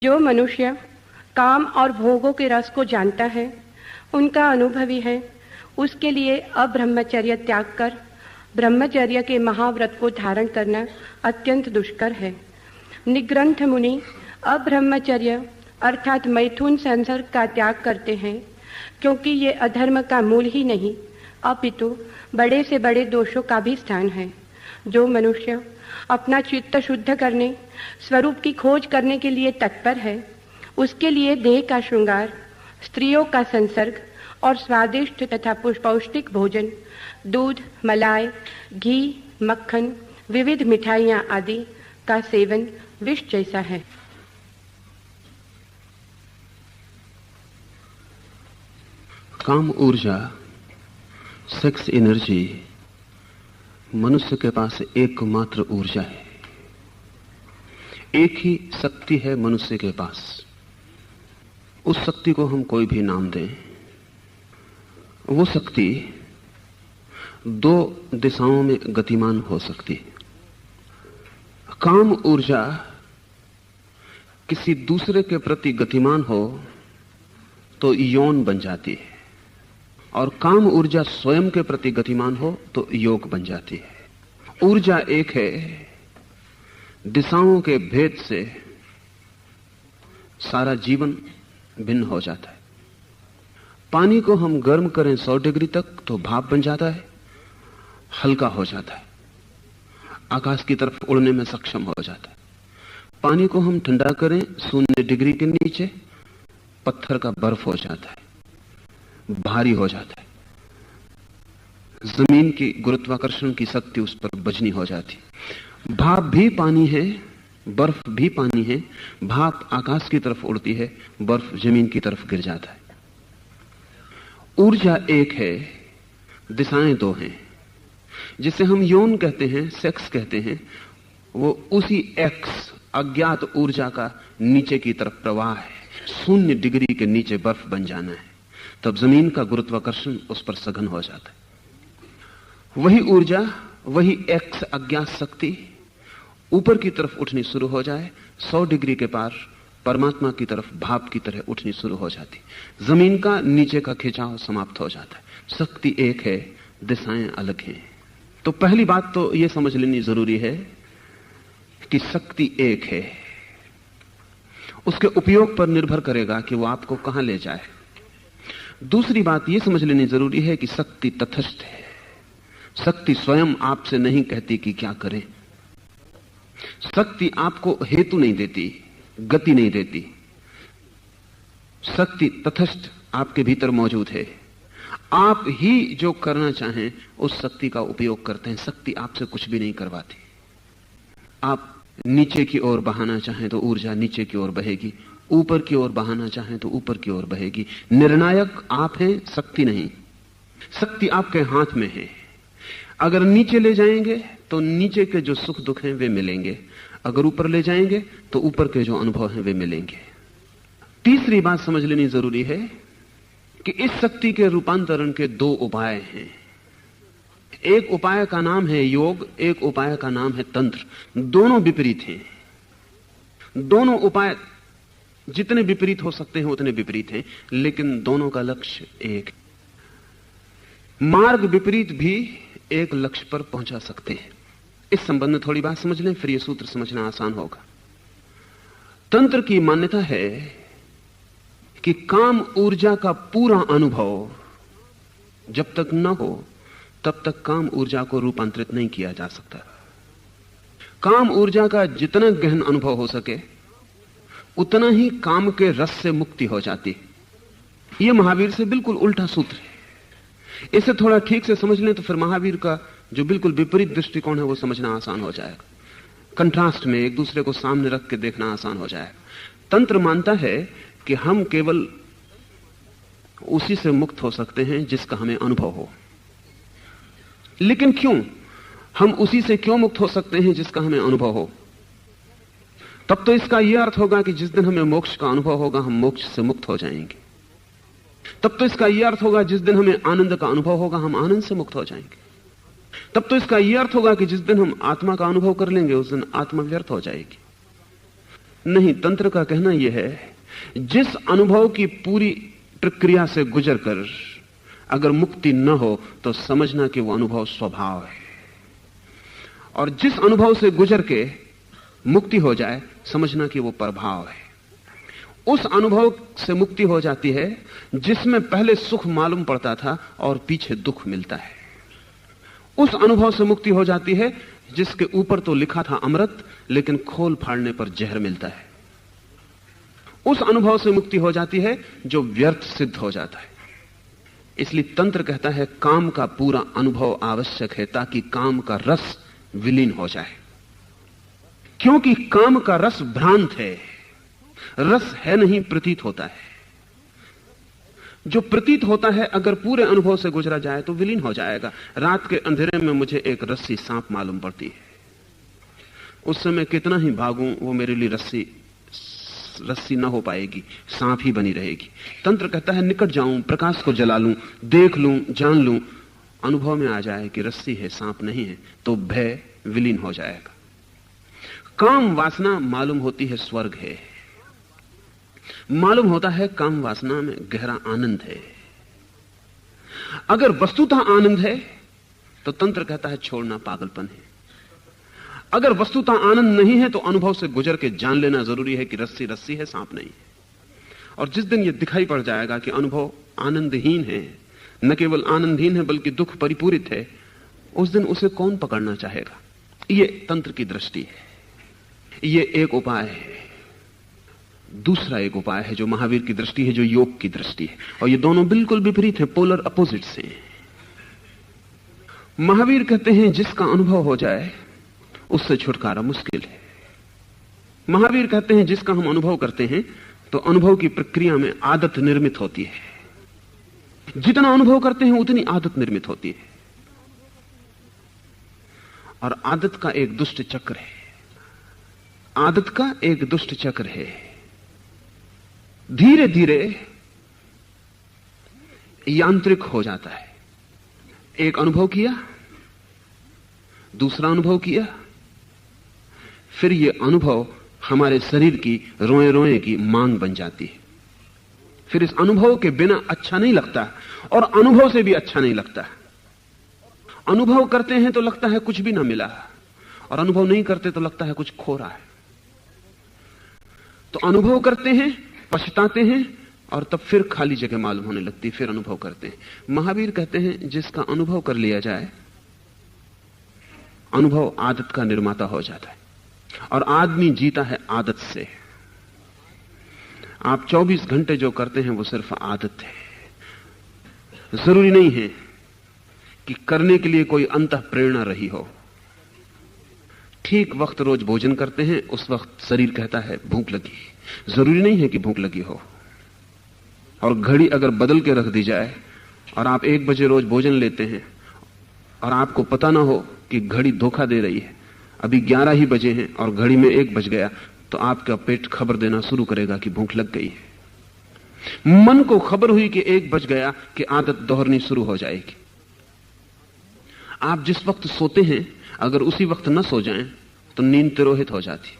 जो मनुष्य काम और भोगों के रस को जानता है, उनका अनुभवी है, उसके लिए अब्रह्मचर्य त्याग कर ब्रह्मचर्य के महाव्रत को धारण करना अत्यंत दुष्कर है। निग्रंथ मुनि अब्रह्मचर्य अर्थात मैथुन संसर्ग का त्याग करते हैं, क्योंकि ये अधर्म का मूल ही नहीं अपितु बड़े से बड़े दोषों का भी स्थान है। जो मनुष्य अपना चित्त शुद्ध करने, स्वरूप की खोज करने के लिए तत्पर है, उसके लिए देह का श्रृंगार, स्त्रियों का संसर्ग और स्वादिष्ट तथा पौष्टिक भोजन, दूध, मलाई, घी, मक्खन, विविध मिठाइयाँ आदि का सेवन विष जैसा है। काम ऊर्जा, सेक्स एनर्जी मनुष्य के पास एकमात्र ऊर्जा है। एक ही शक्ति है मनुष्य के पास। उस शक्ति को हम कोई भी नाम दें, वो शक्ति दो दिशाओं में गतिमान हो सकती है। काम ऊर्जा किसी दूसरे के प्रति गतिमान हो तो यौन बन जाती है, और काम ऊर्जा स्वयं के प्रति गतिमान हो तो योग बन जाती है। ऊर्जा एक है, दिशाओं के भेद से सारा जीवन भिन्न हो जाता है। पानी को हम गर्म करें 100 डिग्री तक तो भाप बन जाता है, हल्का हो जाता है, आकाश की तरफ उड़ने में सक्षम हो जाता है। पानी को हम ठंडा करें 0 डिग्री के नीचे, पत्थर का बर्फ हो जाता है, भारी हो जाता है। जमीन की गुरुत्वाकर्षण की शक्ति उस पर बजनी हो जाती। भाप भी पानी है, बर्फ भी पानी है। भाप आकाश की तरफ उड़ती है, बर्फ जमीन की तरफ गिर जाता है। ऊर्जा एक है, दिशाएं दो हैं। जिसे हम यौन कहते हैं, सेक्स कहते हैं, वो उसी एक्स अज्ञात ऊर्जा का नीचे की तरफ प्रवाह है। 0 डिग्री के नीचे बर्फ बन जाना है, तब जमीन का गुरुत्वाकर्षण उस पर सघन हो जाता है। वही ऊर्जा, वही एक्स अज्ञात शक्ति ऊपर की तरफ उठनी शुरू हो जाए, 100 डिग्री के पार परमात्मा की तरफ भाप की तरह उठनी शुरू हो जाती। जमीन का नीचे का खिंचाव समाप्त हो जाता है। शक्ति एक है, दिशाएं अलग हैं। तो पहली बात तो यह समझ लेनी जरूरी है कि शक्ति एक है। उसके उपयोग पर निर्भर करेगा कि वो आपको कहां ले जाए। दूसरी बात यह समझ लेनी जरूरी है कि शक्ति तटस्थ है। शक्ति स्वयं आपसे नहीं कहती कि क्या करें। शक्ति आपको हेतु नहीं देती, गति नहीं देती। शक्ति तटस्थ आपके भीतर मौजूद है। आप ही जो करना चाहें उस शक्ति का उपयोग करते हैं। शक्ति आपसे कुछ भी नहीं करवाती। आप नीचे की ओर बहाना चाहें तो ऊर्जा नीचे की ओर बहेगी, ऊपर की ओर बहाना चाहें तो ऊपर की ओर बहेगी। निर्णायक आप हैं, शक्ति नहीं। शक्ति आपके हाथ में है। अगर नीचे ले जाएंगे तो नीचे के जो सुख दुख हैं वे मिलेंगे, अगर ऊपर ले जाएंगे तो ऊपर के जो अनुभव हैं वे मिलेंगे। तीसरी बात समझ लेनी जरूरी है कि इस शक्ति के रूपांतरण के 2 उपाय हैं। एक उपाय का नाम है योग, एक उपाय का नाम है तंत्र। दोनों विपरीत हैं। दोनों उपाय जितने विपरीत हो सकते हैं उतने विपरीत हैं, लेकिन दोनों का लक्ष्य एक। मार्ग विपरीत भी एक लक्ष्य पर पहुंचा सकते हैं। इस संबंध में थोड़ी बात समझ लें, फिर यह सूत्र समझना आसान होगा। तंत्र की मान्यता है कि काम ऊर्जा का पूरा अनुभव जब तक न हो तब तक काम ऊर्जा को रूपांतरित नहीं किया जा सकता। काम ऊर्जा का जितना गहन अनुभव हो सके उतना ही काम के रस से मुक्ति हो जाती है। यह महावीर से बिल्कुल उल्टा सूत्र है। इसे थोड़ा ठीक से समझ लें तो फिर महावीर का जो बिल्कुल विपरीत दृष्टिकोण है वो समझना आसान हो जाएगा। कंट्रास्ट में एक दूसरे को सामने रख के देखना आसान हो जाएगा। तंत्र मानता है कि हम केवल उसी से मुक्त हो सकते हैं जिसका हमें अनुभव हो। लेकिन क्यों? हम उसी से क्यों मुक्त हो सकते हैं जिसका हमें अनुभव हो? तब तो इसका यह अर्थ होगा कि जिस दिन हमें मोक्ष का अनुभव होगा हम मोक्ष से मुक्त हो जाएंगे। तब तो इसका यह अर्थ होगा जिस दिन हमें आनंद का अनुभव होगा हम आनंद से मुक्त हो जाएंगे। तब तो इसका यह अर्थ होगा कि जिस दिन हम आत्मा का अनुभव कर लेंगे उस दिन आत्मा व्यर्थ हो जाएगी। नहीं, तंत्र का कहना यह है, जिस अनुभव की पूरी प्रक्रिया से गुजरकर अगर मुक्ति न हो तो समझना कि वो अनुभव स्वभाव है, और जिस अनुभव से गुजर के मुक्ति हो जाए समझना कि वो प्रभाव है। उस अनुभव से मुक्ति हो जाती है जिसमें पहले सुख मालूम पड़ता था और पीछे दुख मिलता है। उस अनुभव से मुक्ति हो जाती है जिसके ऊपर तो लिखा था अमृत, लेकिन खोल फाड़ने पर जहर मिलता है। उस अनुभव से मुक्ति हो जाती है जो व्यर्थ सिद्ध हो जाता है। इसलिए तंत्र कहता है काम का पूरा अनुभव आवश्यक है ताकि काम का रस विलीन हो जाए, क्योंकि काम का रस भ्रांत है, रस है नहीं, प्रतीत होता है। जो प्रतीत होता है अगर पूरे अनुभव से गुजरा जाए तो विलीन हो जाएगा। रात के अंधेरे में मुझे एक रस्सी सांप मालूम पड़ती है, उस समय कितना ही भागूं वो मेरे लिए रस्सी ना हो पाएगी, सांप ही बनी रहेगी। तंत्र कहता है निकट जाऊं, प्रकाश को जला लूं, देख लूं, जान लूं, अनुभव में आ जाए कि रस्सी है, सांप नहीं है, तो भय विलीन हो जाएगा। काम वासना मालूम होती है स्वर्ग है, मालूम होता है काम वासना में गहरा आनंद है। अगर वस्तुतः आनंद है तो तंत्र कहता है छोड़ना पागलपन है। अगर वस्तुतः आनंद नहीं है तो अनुभव से गुजर के जान लेना जरूरी है कि रस्सी रस्सी है, सांप नहीं है। और जिस दिन यह दिखाई पड़ जाएगा कि अनुभव आनंदहीन है, न केवल आनंदहीन है बल्कि दुख परिपूरित है, उस दिन उसे कौन पकड़ना चाहेगा। यह तंत्र की दृष्टि है, यह एक उपाय है। दूसरा एक उपाय है जो महावीर की दृष्टि है, जो योग की दृष्टि है, और ये दोनों बिल्कुल विपरीत है, पोलर अपोजिट्स हैं। महावीर कहते हैं जिसका अनुभव हो जाए उससे छुटकारा मुश्किल है। महावीर कहते हैं जिसका हम अनुभव करते हैं तो अनुभव की प्रक्रिया में आदत निर्मित होती है। जितना अनुभव करते हैं उतनी आदत निर्मित होती है, और आदत का एक दुष्ट चक्र है। आदत का एक दुष्ट चक्र है। धीरे धीरे यांत्रिक हो जाता है। एक अनुभव किया, दूसरा अनुभव किया, फिर यह अनुभव हमारे शरीर की रोए रोए की मांग बन जाती है। फिर इस अनुभव के बिना अच्छा नहीं लगता, और अनुभव से भी अच्छा नहीं लगता। अनुभव करते हैं तो लगता है कुछ भी ना मिला, और अनुभव नहीं करते तो लगता है कुछ खो रहा है। तो अनुभव करते हैं, पछताते हैं, और तब फिर खाली जगह मालूम होने लगती, फिर अनुभव करते हैं। महावीर कहते हैं जिसका अनुभव कर लिया जाए, अनुभव आदत का निर्माता हो जाता है, और आदमी जीता है आदत से। आप 24 घंटे जो करते हैं वो सिर्फ आदत है। जरूरी नहीं है कि करने के लिए कोई अंतः प्रेरणा रही हो। ठीक वक्त रोज भोजन करते हैं, उस वक्त शरीर कहता है भूख लगी, जरूरी नहीं है कि भूख लगी हो। और घड़ी अगर बदल के रख दी जाए और आप 1 बजे रोज भोजन लेते हैं और आपको पता ना हो कि घड़ी धोखा दे रही है, अभी 11 ही बजे हैं और घड़ी में 1 बज गया, तो आपका पेट खबर देना शुरू करेगा कि भूख लग गई है। मन को खबर हुई कि 1 बज गया कि आदत दोहरनी शुरू हो जाएगी। आप जिस वक्त सोते हैं अगर उसी वक्त न सो जाएं तो नींद तिरोहित हो जाती।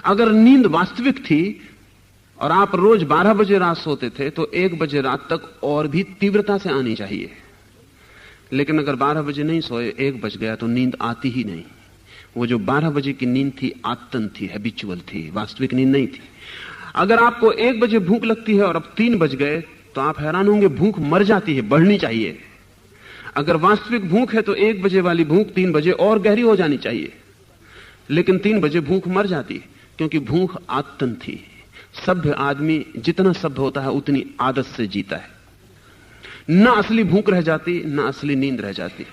अगर नींद वास्तविक थी और आप रोज 12 बजे रात सोते थे तो 1 बजे रात तक और भी तीव्रता से आनी चाहिए। लेकिन अगर 12 बजे नहीं सोए, 1 बज गया, तो नींद आती ही नहीं। वो जो 12 बजे की नींद थी आत्तन थी, हैबिचुअल थी, वास्तविक नींद नहीं थी। अगर आपको 1 बजे भूख लगती है और अब 3 बज गए तो आप हैरान होंगे, भूख मर जाती है, बढ़नी चाहिए। अगर वास्तविक भूख है तो 1 बजे वाली भूख 3 बजे और गहरी हो जानी चाहिए, लेकिन 3 बजे भूख मर जाती है क्योंकि भूख आत्तन थी। सभ्य आदमी जितना सभ्य होता है उतनी आदत से जीता है। न असली भूख रह जाती, न असली नींद रह जाती।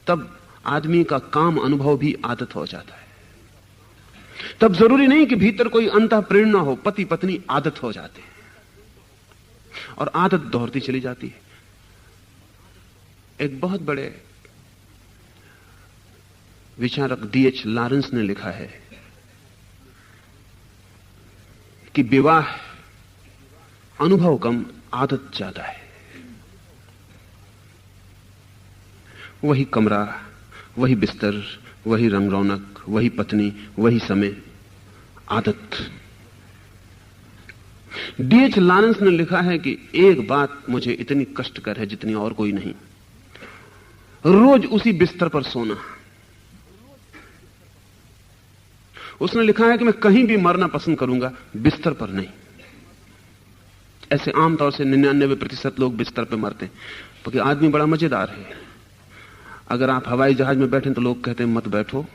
तब आदमी का काम अनुभव भी आदत हो जाता है। तब जरूरी नहीं कि भीतर कोई अंतः प्रेरणा हो, पति पत्नी आदत हो जाते हैं और आदत दोहरती चली जाती है। एक बहुत बड़े विचारक D.H. लॉरेंस ने लिखा है कि विवाह अनुभव कम, आदत ज्यादा है। वही कमरा, वही बिस्तर, वही रंग रौनक, वही पत्नी, वही समय, आदत। D.H. लॉरेंस ने लिखा है कि एक बात मुझे इतनी कष्टकर है जितनी और कोई नहीं, रोज उसी बिस्तर पर सोना। उसने लिखा है कि मैं कहीं भी मरना पसंद करूंगा, बिस्तर पर नहीं। ऐसे आमतौर से 99% लोग बिस्तर पर मरते हैं, क्योंकि आदमी बड़ा मजेदार है। अगर आप हवाई जहाज में बैठे तो लोग कहते हैं मत बैठो,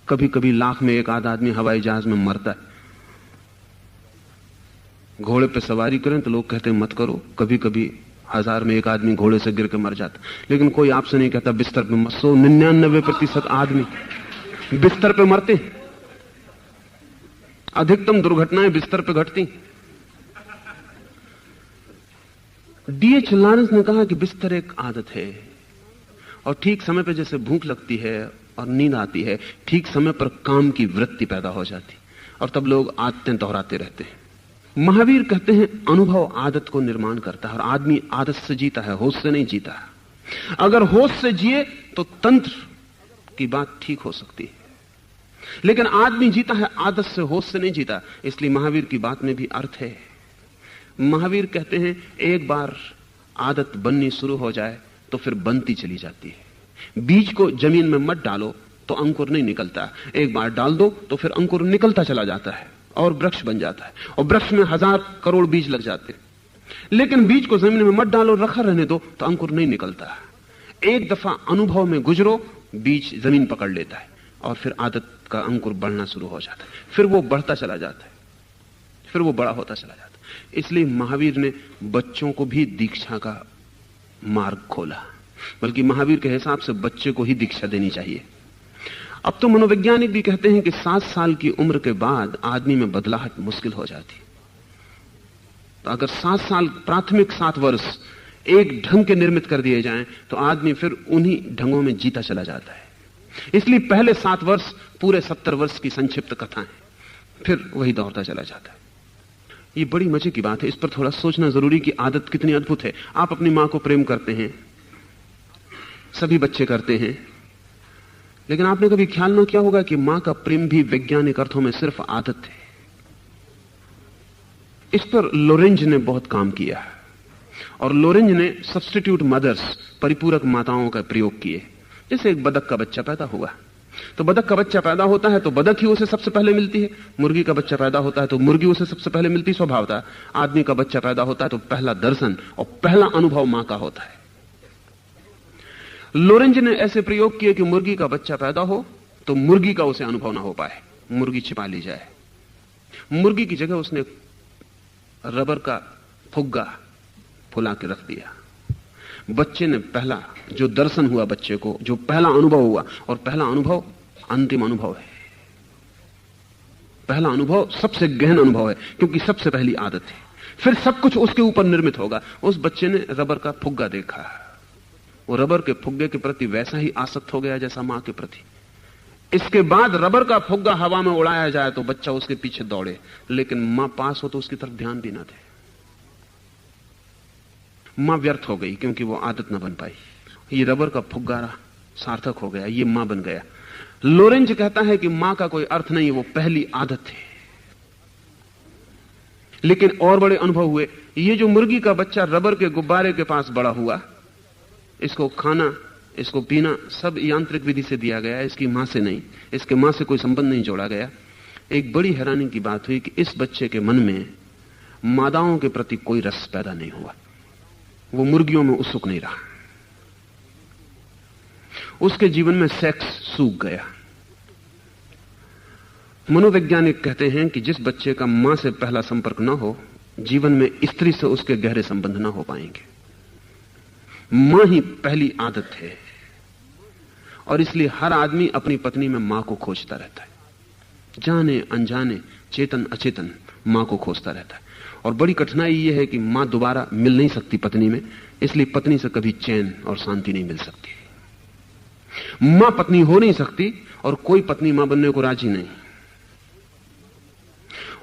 कभी कभी लाख में एक आध आदमी हवाई जहाज में मरता है। घोड़े पे सवारी करें तो लोग कहते हैं मत करो, कभी कभी 1000 में एक आदमी घोड़े से गिर के मर जाता। लेकिन कोई आपसे नहीं कहता बिस्तर पे मत सो। 99% आदमी बिस्तर पे मरते। अधिकतम दुर्घटनाएं बिस्तर पे घटती। D.H. लॉरेंस ने कहा कि बिस्तर एक आदत है, और ठीक समय पे जैसे भूख लगती है और नींद आती है, ठीक समय पर काम की वृत्ति पैदा हो जाती, और तब लोग आदतें दोहराते रहते हैं। महावीर कहते हैं अनुभव आदत को निर्माण करता है, और आदमी आदत से जीता है, होश से नहीं जीता है। अगर होश से जिए तो तंत्र की बात ठीक हो सकती है, लेकिन आदमी जीता है आदत से, होश से नहीं जीता। इसलिए महावीर की बात में भी अर्थ है। महावीर कहते हैं एक बार आदत बननी शुरू हो जाए तो फिर बनती चली जाती है। बीज को जमीन में मत डालो तो अंकुर नहीं निकलता, एक बार डाल दो तो फिर अंकुर निकलता चला जाता है और वृक्ष बन जाता है, और वृक्ष में 1000 करोड़ बीज लग जाते हैं। लेकिन बीज को जमीन में मत डालो, रखा रहने दो तो अंकुर नहीं निकलता। एक दफा अनुभव में गुजरो, बीज जमीन पकड़ लेता है और फिर आदत का अंकुर बढ़ना शुरू हो जाता है, फिर वो बढ़ता चला जाता है, फिर वो बड़ा होता चला जाता है। इसलिए महावीर ने बच्चों को भी दीक्षा का मार्ग खोला, बल्कि महावीर के हिसाब से बच्चे को ही दीक्षा देनी चाहिए। अब तो मनोवैज्ञानिक भी कहते हैं कि 7 साल की उम्र के बाद आदमी में बदलाहट मुश्किल हो जाती। तो अगर 7 साल, प्राथमिक 7 वर्ष एक ढंग के निर्मित कर दिए जाएं तो आदमी फिर उन्हीं ढंगों में जीता चला जाता है। इसलिए पहले 7 वर्ष पूरे 70 वर्ष की संक्षिप्त कथा है, फिर वही दौड़ता चला जाता है। ये बड़ी मजे की बात है, इस पर थोड़ा सोचना जरूरी कि आदत कितनी अद्भुत है। आप अपनी मां को प्रेम करते हैं, सभी बच्चे करते हैं, लेकिन आपने कभी ख्याल न किया होगा कि मां का प्रेम भी वैज्ञानिक अर्थों में सिर्फ आदत है। इस पर लोरेंज ने बहुत काम किया, और लोरेंज ने सब्स्टिट्यूट मदर्स, परिपूरक माताओं का प्रयोग किए। जैसे एक बतख का बच्चा पैदा हुआ, तो बतख का बच्चा पैदा होता है तो बतख ही उसे सबसे पहले मिलती है। मुर्गी का बच्चा पैदा होता है तो मुर्गी उसे सबसे पहले मिलती, स्वभावता। आदमी का बच्चा पैदा होता है तो पहला दर्शन और पहला अनुभव मां का होता है। लोरेंज ने ऐसे प्रयोग किए कि मुर्गी का बच्चा पैदा हो तो मुर्गी का उसे अनुभव ना हो पाए, मुर्गी छिपा ली जाए। मुर्गी की जगह उसने रबर का फुग्गा फुला के रख दिया। बच्चे ने पहला जो दर्शन हुआ, बच्चे को जो पहला अनुभव हुआ, और पहला अनुभव अंतिम अनुभव है। पहला अनुभव सबसे गहन अनुभव है, क्योंकि सबसे पहली आदत है, फिर सब कुछ उसके ऊपर निर्मित होगा। उस बच्चे ने रबर का फुग्गा देखा, वो रबर के फुग्गे के प्रति वैसा ही आसक्त हो गया जैसा मां के प्रति। इसके बाद रबर का फुग्गा हवा में उड़ाया जाए तो बच्चा उसके पीछे दौड़े, लेकिन मां पास हो तो उसकी तरफ ध्यान भी ना दे। मां व्यर्थ हो गई, क्योंकि वो आदत ना बन पाई। ये रबर का फुग्गारा सार्थक हो गया, ये मां बन गया। लोरेंज कहता है कि मां का कोई अर्थ नहीं है, वो पहली आदत है। लेकिन और बड़े अनुभव हुए। ये जो मुर्गी का बच्चा रबर के गुब्बारे के पास बड़ा हुआ, इसको खाना, इसको पीना सब यांत्रिक विधि से दिया गया, इसकी मां से नहीं, इसके मां से कोई संबंध नहीं जोड़ा गया। एक बड़ी हैरानी की बात हुई कि इस बच्चे के मन में मादाओं के प्रति कोई रस पैदा नहीं हुआ, वो मुर्गियों में उत्सुक नहीं रहा। उसके जीवन में सेक्स सूख गया। मनोवैज्ञानिक कहते हैं कि जिस बच्चे का मां से पहला संपर्क न हो, जीवन में स्त्री से उसके गहरे संबंध न हो पाएंगे। मां ही पहली आदत है, और इसलिए हर आदमी अपनी पत्नी में मां को खोजता रहता है। जाने अनजाने, चेतन अचेतन मां को खोजता रहता है। और बड़ी कठिनाई यह है कि मां दोबारा मिल नहीं सकती पत्नी में, इसलिए पत्नी से कभी चैन और शांति नहीं मिल सकती। मां पत्नी हो नहीं सकती, और कोई पत्नी मां बनने को राजी नहीं।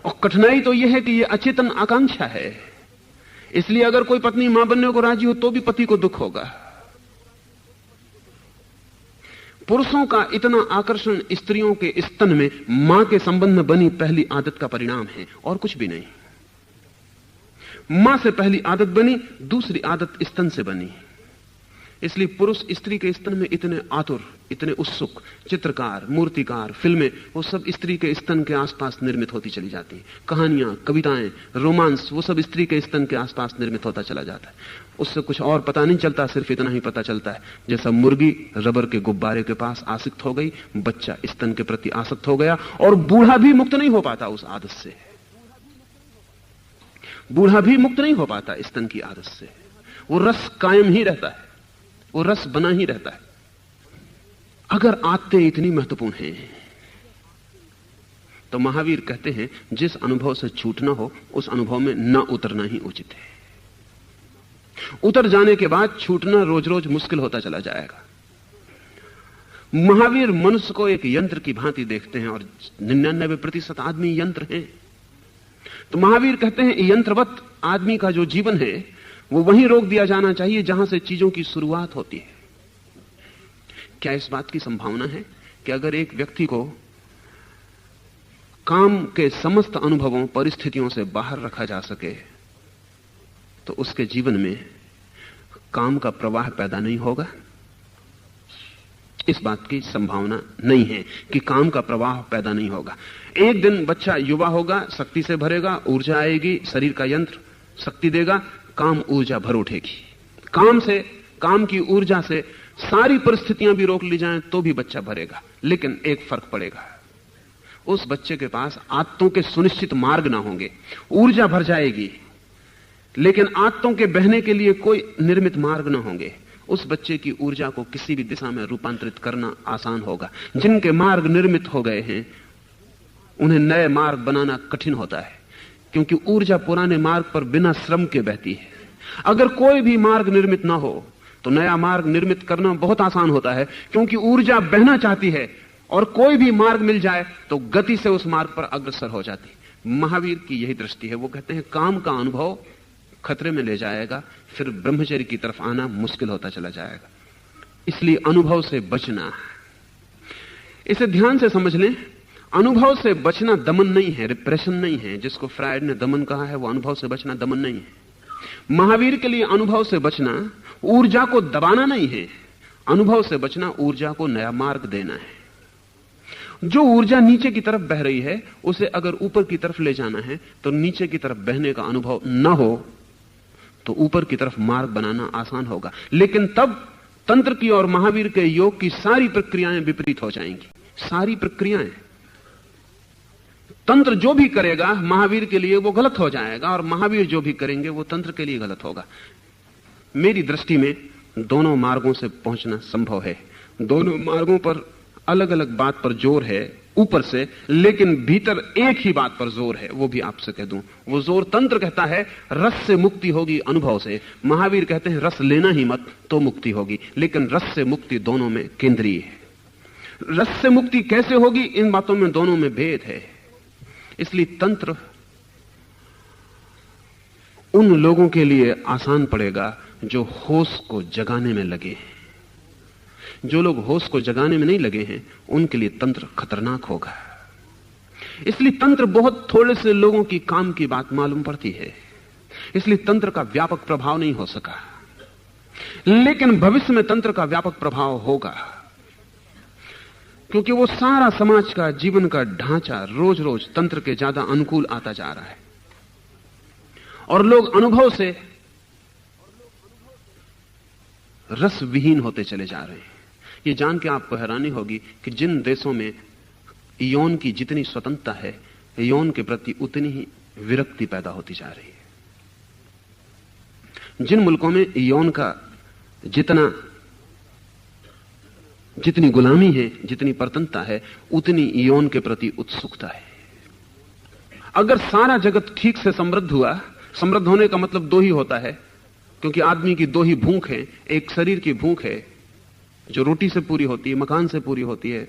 और कठिनाई तो यह है कि यह अचेतन आकांक्षा है, इसलिए अगर कोई पत्नी मां बनने को राजी हो तो भी पति को दुख होगा। पुरुषों का इतना आकर्षण स्त्रियों के स्तन में मां के संबंध में बनी पहली आदत का परिणाम है, और कुछ भी नहीं। मां से पहली आदत बनी, दूसरी आदत स्तन से बनी। इसलिए पुरुष स्त्री के स्तन में इतने आतुर, इतने उत्सुक। चित्रकार, मूर्तिकार, फिल्में, वो सब स्त्री के स्तन के आसपास निर्मित होती चली जाती हैं। कहानियां, कविताएं, रोमांस, वो सब स्त्री के स्तन के आसपास निर्मित होता चला जाता है। उससे कुछ और पता नहीं चलता, सिर्फ इतना ही पता चलता है जैसा मुर्गी रबर के गुब्बारे के पास आसक्त हो गई, बच्चा स्तन के प्रति आसक्त हो गया, और बूढ़ा भी मुक्त नहीं हो पाता उस आदत से। बूढ़ा भी मुक्त नहीं हो पाता स्तन की आदत से। वो रस कायम ही रहता है, वो रस बना ही रहता है। अगर आदतें इतनी महत्वपूर्ण हैं तो महावीर कहते हैं जिस अनुभव से छूटना हो उस अनुभव में न उतरना ही उचित है। उतर जाने के बाद छूटना रोज रोज मुश्किल होता चला जाएगा। महावीर मनुष्य को एक यंत्र की भांति देखते हैं, और 99% आदमी यंत्र हैं। तो महावीर कहते हैं यंत्रवत आदमी का जो जीवन है वो वहीं रोक दिया जाना चाहिए जहां से चीजों की शुरुआत होती है। क्या इस बात की संभावना है कि अगर एक व्यक्ति को काम के समस्त अनुभवों, परिस्थितियों से बाहर रखा जा सके तो उसके जीवन में काम का प्रवाह पैदा नहीं होगा? इस बात की संभावना नहीं है कि काम का प्रवाह पैदा नहीं होगा। एक दिन बच्चा युवा होगा, शक्ति से भरेगा, ऊर्जा आएगी, शरीर का यंत्र शक्ति देगा, काम ऊर्जा भर उठेगी। काम की ऊर्जा से सारी परिस्थितियां भी रोक ली जाएं तो भी बच्चा भरेगा। लेकिन एक फर्क पड़ेगा, उस बच्चे के पास आदतों के सुनिश्चित मार्ग ना होंगे। ऊर्जा भर जाएगी लेकिन आदतों के बहने के लिए कोई निर्मित मार्ग ना होंगे। उस बच्चे की ऊर्जा को किसी भी दिशा में रूपांतरित करना आसान होगा। जिनके मार्ग निर्मित हो गए हैं उन्हें नए मार्ग बनाना कठिन होता है, क्योंकि ऊर्जा पुराने मार्ग पर बिना श्रम के बहती है। अगर कोई भी मार्ग निर्मित ना हो तो नया मार्ग निर्मित करना बहुत आसान होता है, क्योंकि ऊर्जा बहना चाहती है और कोई भी मार्ग मिल जाए तो गति से उस मार्ग पर अग्रसर हो जाती है। महावीर की यही दृष्टि है। वो कहते हैं काम का अनुभव खतरे में ले जाएगा, फिर ब्रह्मचर्य की तरफ आना मुश्किल होता चला जाएगा। इसलिए अनुभव से बचना, इसे ध्यान से समझ लें। अनुभव से बचना दमन नहीं है, रिप्रेशन नहीं है। जिसको फ्रायड ने दमन कहा है वो अनुभव से बचना दमन नहीं है। महावीर के लिए अनुभव से बचना ऊर्जा को दबाना नहीं है, अनुभव से बचना ऊर्जा को नया मार्ग देना है। जो ऊर्जा नीचे की तरफ बह रही है उसे अगर ऊपर की तरफ ले जाना है तो नीचे की तरफ बहने का अनुभव न हो तो ऊपर की तरफ मार्ग बनाना आसान होगा। लेकिन तब तंत्र की और महावीर के योग की सारी प्रक्रियाएं विपरीत हो जाएंगी। सारी प्रक्रियाएं, तंत्र जो भी करेगा महावीर के लिए वो गलत हो जाएगा, और महावीर जो भी करेंगे वो तंत्र के लिए गलत होगा। मेरी दृष्टि में दोनों मार्गों से पहुंचना संभव है। दोनों मार्गों पर अलग अलग बात पर जोर है ऊपर से, लेकिन भीतर एक ही बात पर जोर है। वो भी आपसे कह दूं, वो जोर तंत्र कहता है रस से मुक्ति होगी अनुभव से, महावीर कहते हैं रस लेना ही मत तो मुक्ति होगी। लेकिन रस से मुक्ति दोनों में केंद्रीय है। रस से मुक्ति कैसे होगी, इन बातों में दोनों में भेद है। इसलिए तंत्र उन लोगों के लिए आसान पड़ेगा जो होश को जगाने में लगे हैं। जो लोग होश को जगाने में नहीं लगे हैं उनके लिए तंत्र खतरनाक होगा। इसलिए तंत्र बहुत थोड़े से लोगों की काम की बात मालूम पड़ती है, इसलिए तंत्र का व्यापक प्रभाव नहीं हो सका। लेकिन भविष्य में तंत्र का व्यापक प्रभाव होगा, क्योंकि वो सारा समाज का जीवन का ढांचा रोज रोज तंत्र के ज्यादा अनुकूल आता जा रहा है, और लोग अनुभव से रस विहीन होते चले जा रहे हैं। ये जान के आपको हैरानी होगी कि जिन देशों में यौन की जितनी स्वतंत्रता है, यौन के प्रति उतनी ही विरक्ति पैदा होती जा रही है। जिन मुल्कों में यौन का जितनी गुलामी है, जितनी परतंत्रता है, उतनी यौन के प्रति उत्सुकता है। अगर सारा जगत ठीक से समृद्ध हुआ, समृद्ध होने का मतलब दो ही होता है, क्योंकि आदमी की दो ही भूख है। एक शरीर की भूख है जो रोटी से पूरी होती है, मकान से पूरी होती है,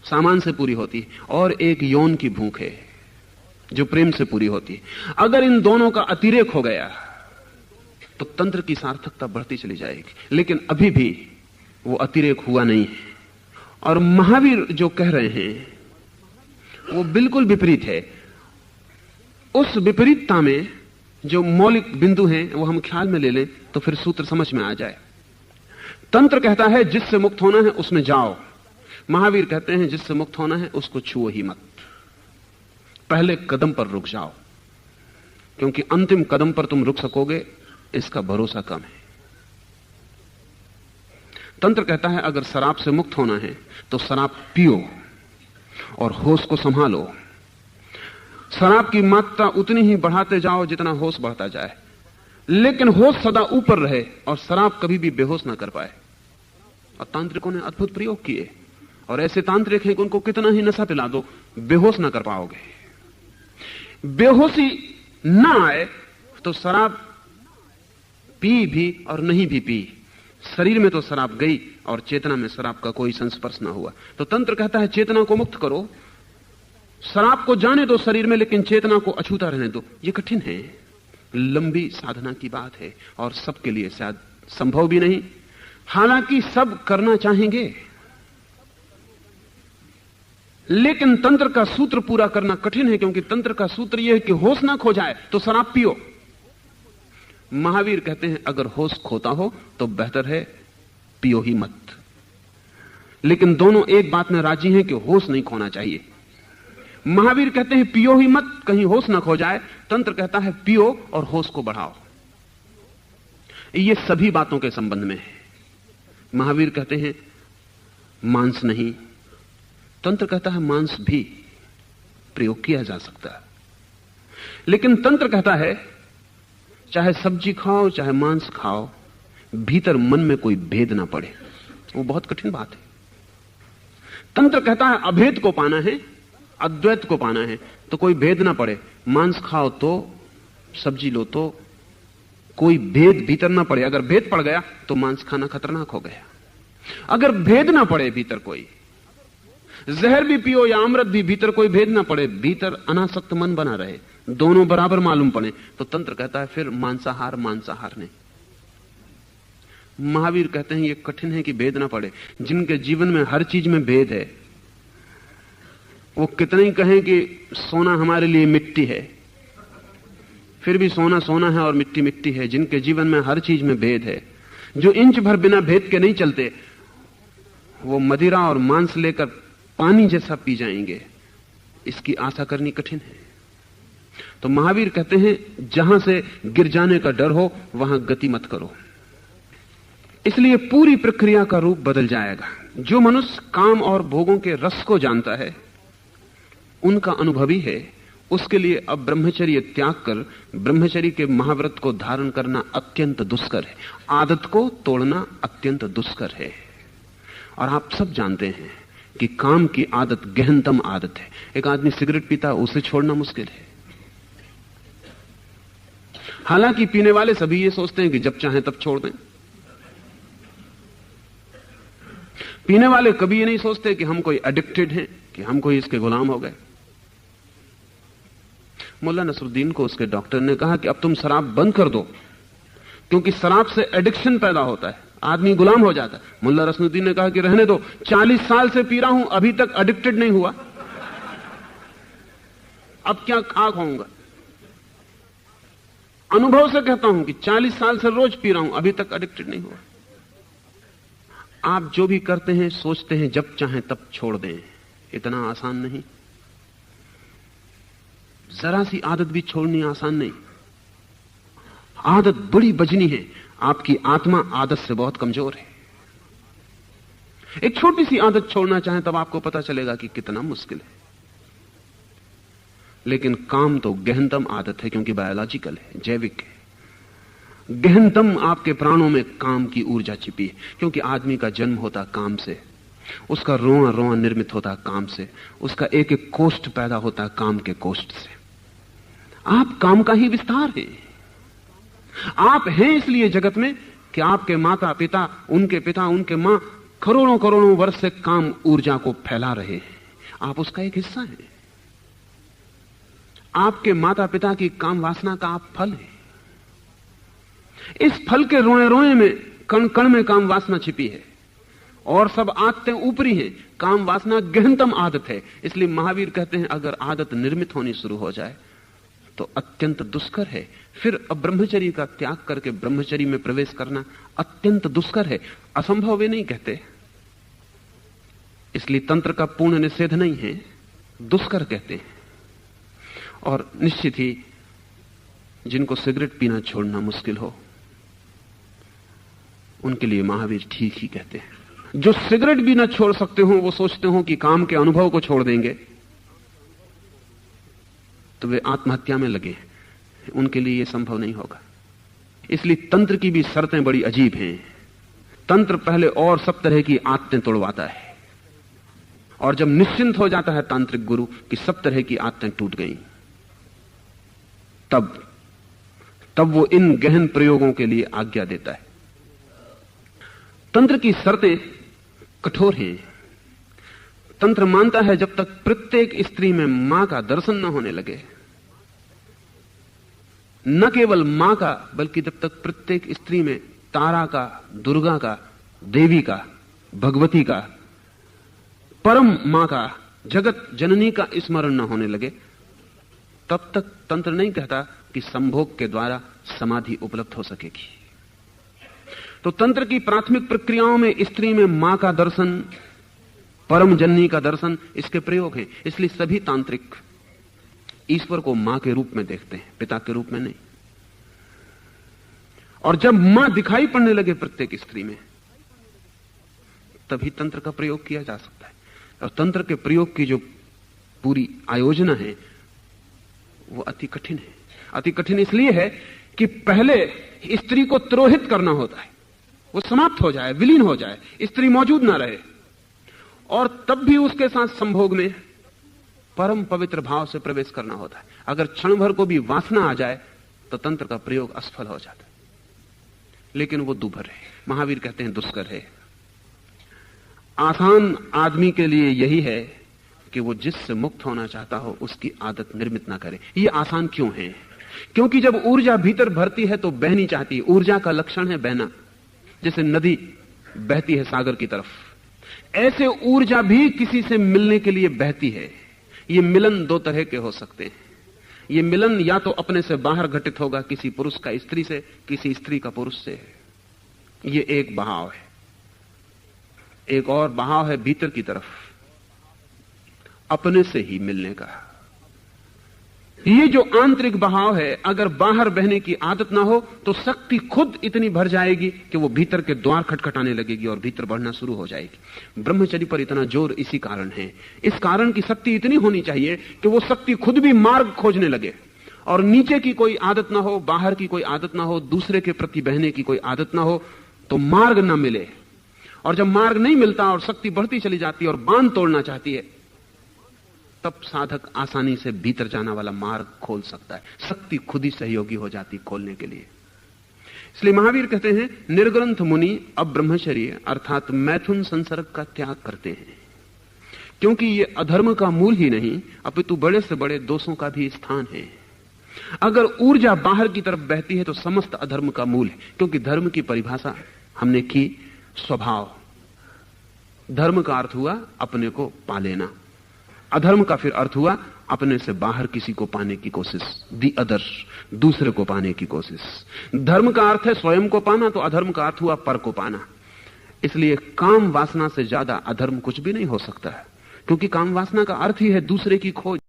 सामान से पूरी होती है, और एक यौन की भूख है जो प्रेम से पूरी होती है। अगर इन दोनों का अतिरेक हो गया तो तंत्र की सार्थकता बढ़ती चली जाएगी। लेकिन अभी भी वो अतिरेक हुआ नहीं है। और महावीर जो कह रहे हैं वो बिल्कुल विपरीत है। उस विपरीतता में जो मौलिक बिंदु हैं वो हम ख्याल में ले लें तो फिर सूत्र समझ में आ जाए। तंत्र कहता है जिससे मुक्त होना है उसमें जाओ, महावीर कहते हैं जिससे मुक्त होना है उसको छुओ ही मत, पहले कदम पर रुक जाओ, क्योंकि अंतिम कदम पर तुम रुक सकोगे इसका भरोसा कम है। तंत्र कहता है अगर शराब से मुक्त होना है तो शराब पियो और होश को संभालो। शराब की मात्रा उतनी ही बढ़ाते जाओ जितना होश बढ़ता जाए, लेकिन होश सदा ऊपर रहे और शराब कभी भी बेहोश ना कर पाए। और तांत्रिकों ने अद्भुत प्रयोग किए, और ऐसे तांत्रिक हैं कि उनको कितना ही नशा पिला दो बेहोश ना कर पाओगे। बेहोशी ना आए तो शराब पी भी और नहीं भी पी, शरीर में तो शराब गई और चेतना में शराब का कोई संस्पर्श ना हुआ। तो तंत्र कहता है चेतना को मुक्त करो, शराब को जाने दो शरीर में, लेकिन चेतना को अछूता रहने दो। यह कठिन है, लंबी साधना की बात है और सबके लिए शायद संभव भी नहीं। हालांकि सब करना चाहेंगे, लेकिन तंत्र का सूत्र पूरा करना कठिन है, क्योंकि तंत्र का सूत्र यह है कि होश ना खो जाए तो शराब पियो। महावीर कहते हैं अगर होश खोता हो तो बेहतर है पियो ही मत। लेकिन दोनों एक बात में राजी हैं कि होश नहीं खोना चाहिए। महावीर कहते हैं पियो ही मत, कहीं होश ना खो जाए। तंत्र कहता है पियो और होश को बढ़ाओ। ये सभी बातों के संबंध में है। महावीर कहते हैं मांस नहीं, तंत्र कहता है मांस भी प्रयोग किया जा सकता है। लेकिन तंत्र कहता है चाहे सब्जी खाओ चाहे मांस खाओ, भीतर मन में कोई भेद ना पड़े। वो बहुत कठिन बात है। तंत्र कहता है अभेद को पाना है, अद्वैत को पाना है, तो कोई भेद ना पड़े। मांस खाओ तो, सब्जी लो तो, कोई भेद भीतर ना पड़े। अगर भेद पड़ गया तो मांस खाना खतरनाक हो गया। अगर भेद ना पड़े भीतर, कोई जहर भी पियो या अमृत भी, भीतर कोई भेद ना पड़े, भीतर अनासक्त मन बना रहे, दोनों बराबर मालूम पड़े, तो तंत्र कहता है फिर मांसाहार मांसाहार नहीं। महावीर कहते हैं यह कठिन है कि भेद ना पड़े। जिनके जीवन में हर चीज में भेद है, वो कितने ही कहें कि सोना हमारे लिए मिट्टी है, फिर भी सोना सोना है और मिट्टी मिट्टी है। जिनके जीवन में हर चीज में भेद है, जो इंच भर बिना भेद के नहीं चलते, वो मदिरा और मांस लेकर पानी जैसा पी जाएंगे। इसकी आशा करनी कठिन है। तो महावीर कहते हैं जहां से गिर जाने का डर हो वहां गति मत करो। इसलिए पूरी प्रक्रिया का रूप बदल जाएगा। जो मनुष्य काम और भोगों के रस को जानता है, उनका अनुभवी है, उसके लिए अब ब्रह्मचर्य त्याग कर ब्रह्मचर्य के महाव्रत को धारण करना अत्यंत दुष्कर है। आदत को तोड़ना अत्यंत दुष्कर है। और आप सब जानते हैं कि काम की आदत गहनतम आदत है। एक आदमी सिगरेट पीता, उसे छोड़ना मुश्किल है। हालांकि पीने वाले सभी ये सोचते हैं कि जब चाहें तब छोड़ दें। पीने वाले कभी ये नहीं सोचते कि हम कोई एडिक्टेड हैं, कि हम कोई इसके गुलाम हो गए। मुल्ला नसरुद्दीन को उसके डॉक्टर ने कहा कि अब तुम शराब बंद कर दो, क्योंकि शराब से एडिक्शन पैदा होता है, आदमी गुलाम हो जाता है। मुल्ला नसरुद्दीन ने कहा कि रहने दो, 40 साल से पी रहा हूं, अभी तक एडिक्टेड नहीं हुआ, अब क्या खाक होऊंगा। अनुभव से कहता हूं कि 40 साल से रोज पी रहा हूं, अभी तक एडिक्टेड नहीं हुआ। आप जो भी करते हैं सोचते हैं जब चाहें तब छोड़ दें, इतना आसान नहीं। जरा सी आदत भी छोड़नी आसान नहीं। आदत बड़ी बजनी है। आपकी आत्मा आदत से बहुत कमजोर है। एक छोटी सी आदत छोड़ना चाहें तब आपको पता चलेगा कि कितना मुश्किल है। लेकिन काम तो गहनतम आदत है, क्योंकि बायोलॉजिकल है, जैविक है। गहनतम आपके प्राणों में काम की ऊर्जा छिपी है, क्योंकि आदमी का जन्म होता काम से, उसका रोआ रोआ निर्मित होता काम से, उसका एक एक कोष्ठ पैदा होता काम के कोष्ठ से। आप काम का ही विस्तार है। आप हैं इसलिए जगत में कि आपके माता पिता, उनके मां करोड़ों करोड़ों वर्ष से काम ऊर्जा को फैला रहे हैं। आप उसका एक हिस्सा हैं। आपके माता पिता की काम वासना का आप फल हैं। इस फल के रोए रोए में, कण कण में काम वासना छिपी है, और सब आदतें ऊपरी हैं, काम वासना गहनतम आदत है। इसलिए महावीर कहते हैं अगर आदत निर्मित होनी शुरू हो जाए तो अत्यंत दुष्कर है। फिर अब ब्रह्मचर्य का त्याग करके ब्रह्मचर्य में प्रवेश करना अत्यंत दुष्कर है। असंभव वे नहीं कहते, इसलिए तंत्र का पूर्ण निषेध नहीं है, दुष्कर कहते हैं। और निश्चित ही जिनको सिगरेट पीना छोड़ना मुश्किल हो उनके लिए महावीर ठीक ही कहते हैं। जो सिगरेट भी ना छोड़ सकते हो, वो सोचते हो कि काम के अनुभव को छोड़ देंगे, तो वे आत्महत्या में लगे। उनके लिए यह संभव नहीं होगा। इसलिए तंत्र की भी शर्तें बड़ी अजीब हैं। तंत्र पहले और सब तरह की आदतें तोड़वाता है, और जब निश्चिंत हो जाता है तांत्रिक गुरु कि सब तरह की आदतें टूट गई, तब वो इन गहन प्रयोगों के लिए आज्ञा देता है। तंत्र की शर्तें कठोर हैं। तंत्र मानता है जब तक प्रत्येक स्त्री में मां का दर्शन न होने लगे, न केवल मां का बल्कि जब तक प्रत्येक स्त्री में तारा का, दुर्गा का, देवी का, भगवती का, परम मां का, जगत जननी का स्मरण न होने लगे, तब तक तंत्र नहीं कहता कि संभोग के द्वारा समाधि उपलब्ध हो सकेगी। तो तंत्र की प्राथमिक प्रक्रियाओं में स्त्री में मां का दर्शन, परम जननी का दर्शन, इसके प्रयोग हैं। इसलिए सभी तांत्रिक ईश्वर को मां के रूप में देखते हैं, पिता के रूप में नहीं। और जब मां दिखाई पड़ने लगे प्रत्येक स्त्री में, तभी तंत्र का प्रयोग किया जा सकता है। और तंत्र के प्रयोग की जो पूरी आयोजना है वो अति कठिन है। अति कठिन इसलिए है कि पहले स्त्री को तिरोहित करना होता है, वो समाप्त हो जाए, विलीन हो जाए, स्त्री मौजूद ना रहे, और तब भी उसके साथ संभोग में परम पवित्र भाव से प्रवेश करना होता है। अगर क्षण भर को भी वासना आ जाए तो तंत्र का प्रयोग असफल हो जाता है। लेकिन वो दुभर है, महावीर कहते हैं दुष्कर है। आसान आदमी के लिए यही है कि वो जिससे मुक्त होना चाहता हो उसकी आदत निर्मित ना करे। ये आसान क्यों है? क्योंकि जब ऊर्जा भीतर भरती है तो बहनी चाहती है। ऊर्जा का लक्षण है बहना, जैसे नदी बहती है सागर की तरफ, ऐसे ऊर्जा भी किसी से मिलने के लिए बहती है। ये मिलन दो तरह के हो सकते हैं। ये मिलन या तो अपने से बाहर घटित होगा, किसी पुरुष का स्त्री से, किसी स्त्री का पुरुष से। ये एक बहाव है। एक और बहाव है भीतर की तरफ, अपने से ही मिलने का। ये जो आंतरिक बहाव है, अगर बाहर बहने की आदत ना हो तो शक्ति खुद इतनी भर जाएगी कि वो भीतर के द्वार खटखटाने लगेगी और भीतर बढ़ना शुरू हो जाएगी। ब्रह्मचर्य पर इतना जोर इसी कारण है। इस कारण की शक्ति इतनी होनी चाहिए कि वो शक्ति खुद भी मार्ग खोजने लगे, और नीचे की कोई आदत ना हो, बाहर की कोई आदत ना हो, दूसरे के प्रति बहने की कोई आदत ना हो, तो मार्ग ना मिले। और जब मार्ग नहीं मिलता और शक्ति बढ़ती चली जाती है और बांध तोड़ना चाहती है, तब साधक आसानी से भीतर जाना वाला मार्ग खोल सकता है। शक्ति खुद ही सहयोगी हो जाती खोलने के लिए। इसलिए महावीर कहते हैं निर्ग्रंथ मुनि अब ब्रह्मचर्य अर्थात मैथुन संसर्ग का त्याग करते हैं, क्योंकि ये अधर्म का मूल ही नहीं अपितु बड़े से बड़े दोषों का भी स्थान है। अगर ऊर्जा बाहर की तरफ बहती है तो समस्त अधर्म का मूल है, क्योंकि धर्म की परिभाषा हमने की स्वभाव। धर्म का अर्थ हुआ अपने को पा लेना, अधर्म का फिर अर्थ हुआ अपने से बाहर किसी को पाने की कोशिश, दी अदर, दूसरे को पाने की कोशिश। धर्म का अर्थ है स्वयं को पाना, तो अधर्म का अर्थ हुआ पर को पाना। इसलिए काम वासना से ज्यादा अधर्म कुछ भी नहीं हो सकता है, क्योंकि काम वासना का अर्थ ही है दूसरे की खोज।